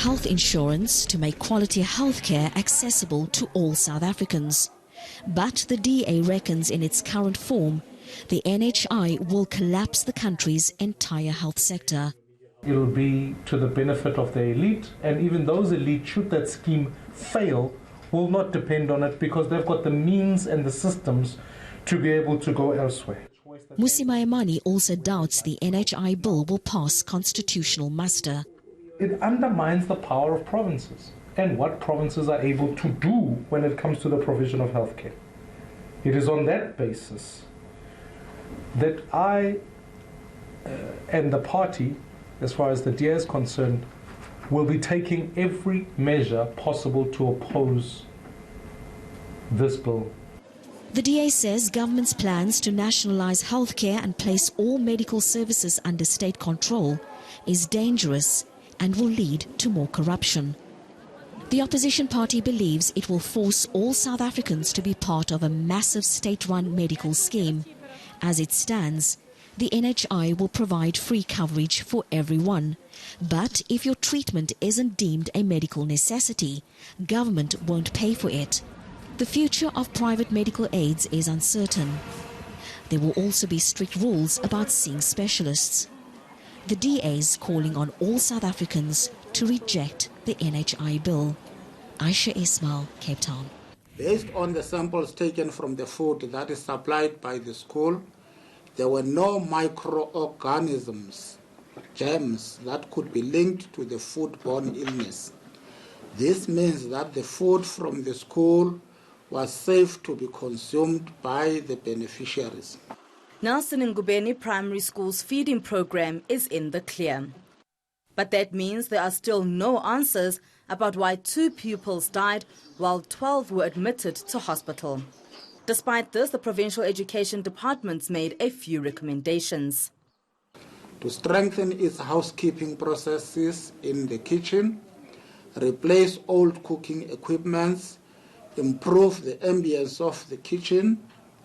health insurance to make quality healthcare accessible to all South Africans. But the DA reckons in its current form, the NHI will collapse the country's entire health sector. It will be to the benefit of the elite, and even those elite, should that scheme fail, will not depend on it because they've got the means and the systems to be able to go elsewhere. Musi Maimane also doubts the NHI bill will pass constitutional muster. It undermines the power of provinces and what provinces are able to do when it comes to the provision of healthcare. It is on that basis that I and the party, as far as the DA is concerned, will be taking every measure possible to oppose this bill. The DA says government's plans to nationalize healthcare and place all medical services under state control is dangerous and will lead to more corruption. The opposition party believes it will force all South Africans to be part of a massive state-run medical scheme. As it stands, the NHI will provide free coverage for everyone. But if your treatment isn't deemed a medical necessity, government won't pay for it. The future of private medical aids is uncertain. There will also be strict rules about seeing specialists. The DA is calling on all South Africans to reject the NHI bill. Aisha Ismail, Cape Town. Based on the samples taken from the food that is supplied by the school, there were no microorganisms, germs, that could be linked to the foodborne illness. This means that the food from the school was safe to be consumed by the beneficiaries. Nelson Ngubeni Primary School's feeding program is in the clear. But that means there are still no answers about why 2 pupils died while 12 were admitted to hospital. Despite this, the Provincial Education Department's made a few recommendations. To strengthen its housekeeping processes in the kitchen, replace old cooking equipments, improve the ambience of the kitchen,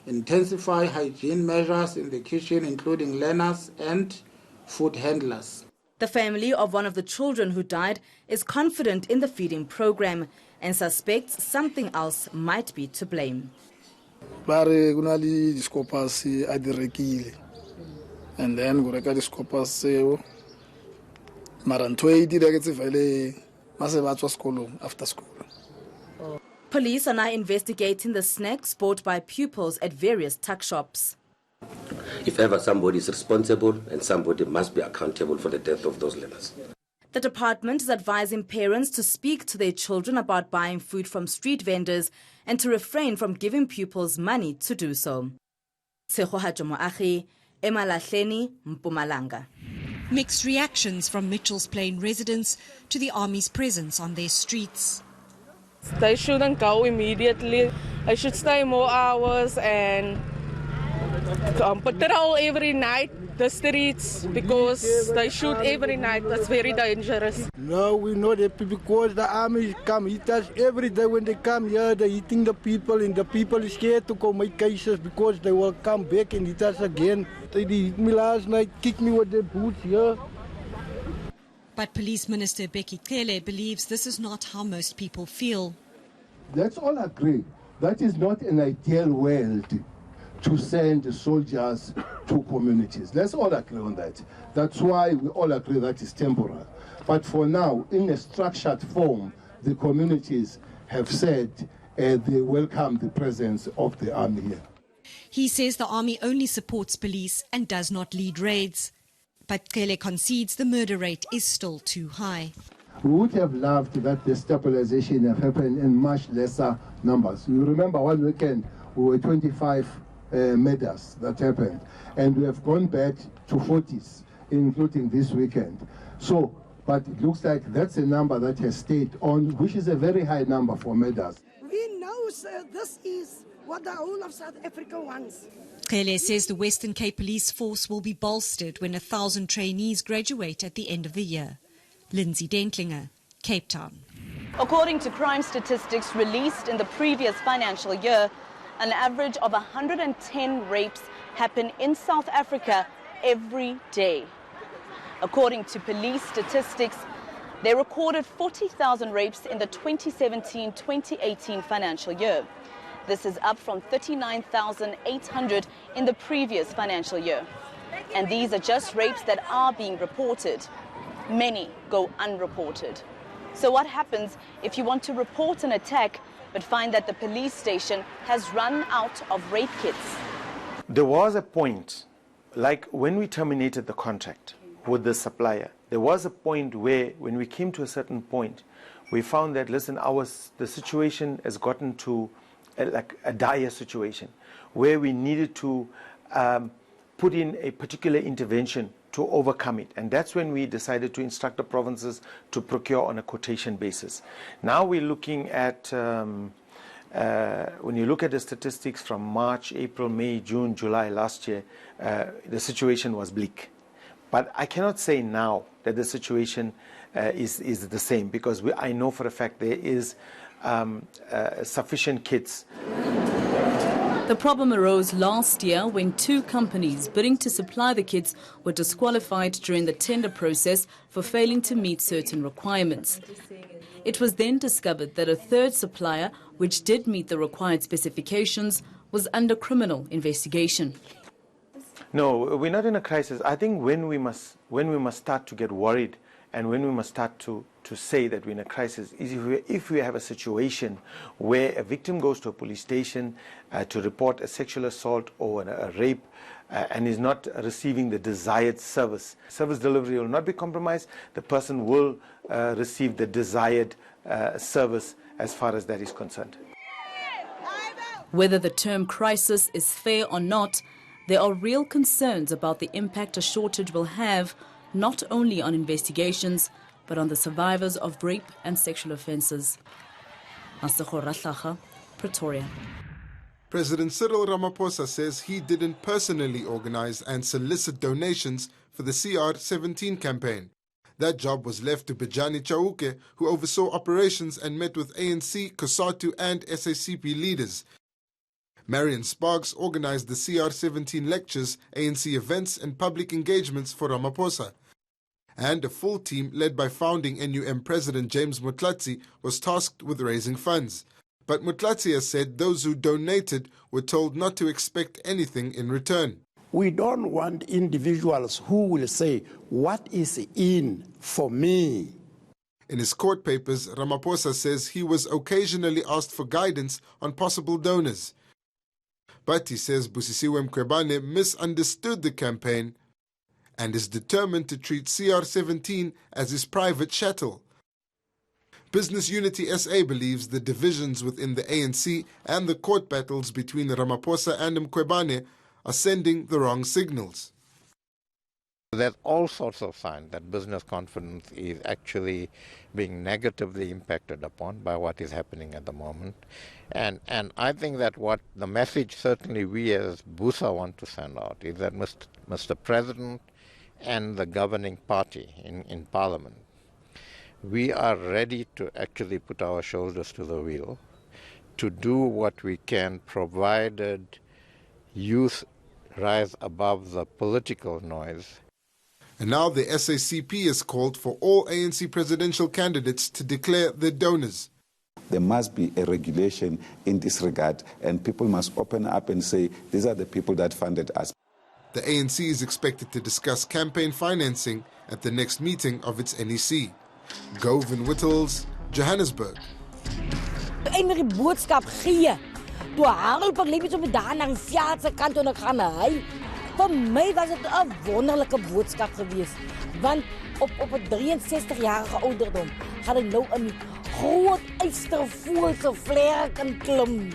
intensify hygiene measures in the kitchen, including learners and food handlers. The family of one of the children who died is confident in the feeding program and suspects something else might be to blame. And then we got after school. Police are now investigating the snacks bought by pupils at various tuck shops. If ever somebody is responsible, and somebody must be accountable for the death of those learners. The department is advising parents to speak to their children about buying food from street vendors and to refrain from giving pupils money to do so. Emalahleni, Mpumalanga. Mixed reactions from Mitchell's Plain residents to the army's presence on their streets. They shouldn't go immediately. They should stay more hours and patrol every night the streets, because they shoot every night. That's very dangerous. No, we know that because the army come hit us every day. When they come here, they're hitting the people, and the people is scared to come make cases because they will come back and hit us again. They hit me last night, kicked me with their boots here. But Police Minister Becky Cele believes this is not how most people feel. Let's all agree that is not an ideal world to send soldiers to communities. Let's all agree on that. That's why we all agree that is temporal. But for now, in a structured form, the communities have said they welcome the presence of the army here. He says the army only supports police and does not lead raids. But Kele concedes the murder rate is still too high. We would have loved that the stabilization have happened in much lesser numbers. You remember one weekend, we were 25 murders that happened, and we have gone back to 40s, including this weekend. So, but it looks like that's a number that has stayed on, which is a very high number for murders. We know this is what the whole of South Africa wants. Kele says the Western Cape Police Force will be bolstered when 1,000 trainees graduate at the end of the year. Lindsay Dentlinger, Cape Town. According to crime statistics released in the previous financial year, an average of 110 rapes happen in South Africa every day. According to police statistics, They recorded 40,000 rapes in the 2017-2018 financial year. This is up from 39,800 in the previous financial year. And these are just rapes that are being reported. Many go unreported. So what happens if you want to report an attack but find that the police station has run out of rape kits? There was a point, like when we terminated the contract with the supplier, there was a point where when we came to a certain point, we found that, listen, the situation has gotten to a dire situation where we needed to put in a particular intervention to overcome it. And that's when we decided to instruct the provinces to procure on a quotation basis. Now we're looking at, when you look at the statistics from March, April, May, June, July last year, the situation was bleak. But I cannot say now that the situation is the same, because I know for a fact there is sufficient kits. The problem arose last year when 2 companies bidding to supply the kits were disqualified during the tender process for failing to meet certain requirements. It was then discovered that a 3rd supplier, which did meet the required specifications, was under criminal investigation. No, we're not in a crisis. I think when we must start to get worried and when we must start to say that we're in a crisis is if we have a situation where a victim goes to a police station to report a sexual assault or a rape and is not receiving the desired service. Service delivery will not be compromised. The person will receive the desired service as far as that is concerned. Whether the term crisis is fair or not, there are real concerns about the impact a shortage will have not only on investigations, but on the survivors of rape and sexual offences. Pretoria. President Cyril Ramaphosa says he didn't personally organize and solicit donations for the CR17 campaign. That job was left to Bejani Chauke, who oversaw operations and met with ANC, COSATU and SACP leaders. Marion Sparks organized the CR17 lectures, ANC events and public engagements for Ramaphosa. And a full team led by founding NUM President James Motlatsi was tasked with raising funds. But Motlatsi has said those who donated were told not to expect anything in return. We don't want individuals who will say, what is in for me? In his court papers, Ramaphosa says he was occasionally asked for guidance on possible donors. But he says Busisiwe Mkhwebane misunderstood the campaign and is determined to treat CR17 as his private chattel. Business Unity SA believes the divisions within the ANC and the court battles between Ramaphosa and Mkhwebane are sending the wrong signals. There's all sorts of signs that business confidence is actually being negatively impacted upon by what is happening at the moment. And I think that what the message certainly we as BUSA want to send out is that Mr. President and the governing party in Parliament, we are ready to actually put our shoulders to the wheel to do what we can, provided youth rise above the political noise. And now the SACP has called for all ANC presidential candidates to declare their donors. There must be a regulation in this regard, and people must open up and say, these are the people that funded us. The ANC is expected to discuss campaign financing at the next meeting of its NEC. Govin Whittles, Johannesburg. Enige boodskap gee. Toe Harold Perlebies op daar na die Seatse kant toe gaan hy. Vir my was dit 'n wonderlike boodskap geweest, want op 'n 63-jarige ouderdom gaan hy nou in groot eystervoelse vlerke klim.